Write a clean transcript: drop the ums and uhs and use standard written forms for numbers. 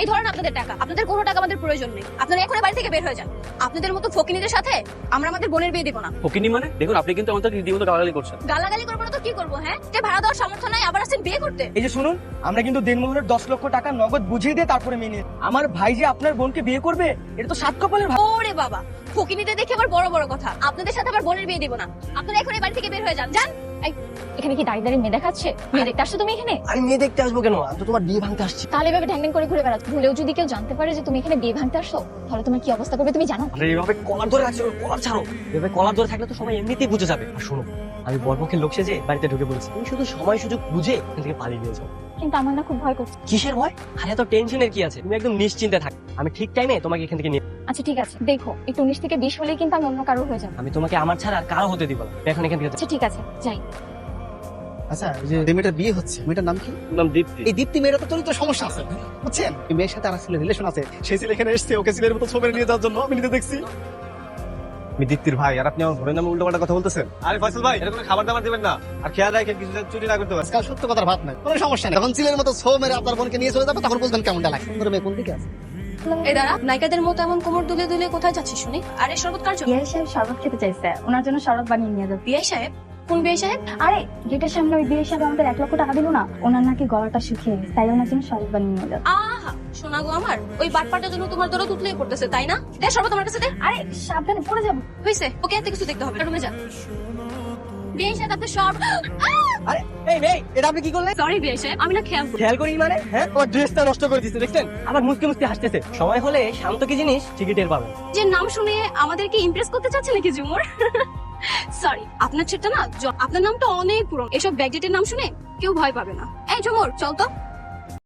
এই ধরেন আপনাদের টাকা, আপনাদের কোনো টাকা আমাদের প্রয়োজন নেই, আপনারা এখন বাড়ি থেকে বের হয়ে যান। আপনাদের মতো ফকিনীদের সাথে আমরা আমাদের বোনের বিয়ে দিব না। ফকিনি মানে? দেখুন আপনি কিন্তু আমাদের রীতিমতো গালাগালি করছেন। গালাগালি করবো না তো কি করবো? হ্যাঁ, যে ভাড়া দেওয়ার সামর্থ্য নাই আবার আসছেন বিয়ে করতে। এই যে শুনুন, আমরা কিন্তু দেনমোহরের 10 লক্ষ টাকা নগদ বুঝিয়ে দিয়ে তারপরে মেনে নিই। আমার ভাই যে আপনার বোনকে বিয়ে করবে, এটা তো সাত কপালের ভাই। ওরে বাবা, ফকিনীদের দেখে আবার বড় বড় কথা। আপনাদের সাথে আবার বোনের বিয়ে দিব না। আপনারা এখন এই বাড়ি থেকে বের হয়ে যান, যান। এখানে কি দাঁড়িয়ে দাঁড়িয়ে মেয়ে দেখাচ্ছে? মেয়ে দেখতে আসছো তুমি এখানে? আমি মেয়ে দেখতে আসবো কেন? আমি তো তোমার বিয়ে ভাঙতে আসছি। তাহলে এভাবে ঢ্যাং করে ঘুরে বেড়াচ্ছ। ভুলেও যদি কেউ জানতে পারে যে তুমি এখানে বিয়ে ভাঙতে আসছো, তাহলে তোমার কি অবস্থা করবে তুমি জানো? আরে এইভাবে কলার ধরে রাখছো, কলার ছাড়ো। এভাবে কলার ধরে থাকলে তো সবাই এমনিতেই বুঝে যাবে। আর শোনো, আমি বরপক্ষের লোক সেজে বাড়িতে ঢুকে পড়েছি। তুমি শুধু সময় সুযোগ বুঝে এখান থেকে পালিয়ে নিয়ে যাও। কিন্তু আমার না খুব ভয় করছে। কিসের ভয়? আরে এত টেনশনের কি আছে? তুমি একদম নিশ্চিন্তে থাক, আমি ঠিক টাইমে তোমাকে এখান থেকে নিয়ে। আচ্ছা ঠিক আছে, দেখো একটু 19 থেকে 20 হলেই কিন্তু আমি অন্য কারোর হয়ে যাবো। আমি তোমাকে আমার ছাড়া আর কারো হতে দিব না। এখন এখান থেকে আচ্ছা ঠিক আছে, যাই। আচ্ছা, এই যে মেয়েটার বিয়ে হচ্ছে, মেয়েটার নাম কি? নাম দীপ্তি। এই দীপ্তি মেয়েটা তো চরিত্র সমস্যা আছে, বুঝছেন? এই মেয়ের সাথে আর ছেলে রিলেশন আছে, সেই ছেলে এখানে এসেছে ওকে ছেলের মতো ছবি নিয়ে যাওয়ার জন্য। আমি নিজে দেখছি। আমি দীপ্তির ভাই, আর আপনি আমার ঘরের নামে উল্টো পাল্টা কথা বলতেছেন। আরে ফয়সাল ভাই, এরকম খাবার দাবার দিবেন না, আর খেয়াল রাখেন কিছু চুরি না করতে পারেন। আজকাল সত্য কথার ভাত নাই, কোনো সমস্যা নেই। যখন ছেলের মতো ছৌ মেরে আপনার বোনকে নিয়ে চলে যাবে, তখন বলবেন কেমনটা লাগে। সুন্দর মেয়ে কোন দিকে আছে? এই দাঁড়া, নায়িকাদের মতো এমন কোমর দুলে দুলে কোথায় যাচ্ছিস শুনি? আরে শরবত কার জন্য? বিআই সাহেব শরবত খেতে চাইছে, ওনার জন্য শরবত বানিয়ে নিয়ে যাবে। বিআই সাহেব? কোন বিআই সাহেব? আরে গেটের সামনে ওই বিআই সাহেব আমাদের 1 লক্ষ টাকা দিল না, ওনার নাকি গলাটা শুকিয়ে গেছে, তাই ওনার জন্য শরবত বানিয়ে নিয়ে যাবে। আহা, শোনা গো আমার, ওই বাটপাটার জন্য তোমার দরদ উতলেই পড়তেছে, তাই না? দে শরবত আমার কাছে দে। আরে সাবধানে পড়ে যাবো। হইছে, ওকে এত কিছু দেখতে হবে না, রুমে যা। বিআই সাহেব আপনি সব। আরে এই মেয়ে, এটা আপনি কি করলেন? সরি বিআই সাহেব, আমি না খেয়াল করি। খেয়াল করি মানে? হ্যাঁ, তোমার ড্রেসটা নষ্ট করে দিচ্ছে, দেখছেন? আবার মুসকে মুসকে হাসতেছে। সময় হলে শান্ত কি জিনিস ঠিকই টের পাবেন। যে নাম শুনে আমাদেরকে ইমপ্রেস করতে চাচ্ছে নাকি ঝুমুর? সরি, আপনার ছেলেটা না আপনার নামটা অনেক পুরনো, এসব ব্যাকডেটের নাম শুনে কেউ ভয় পাবে না। এই ঝুমুর চল তো।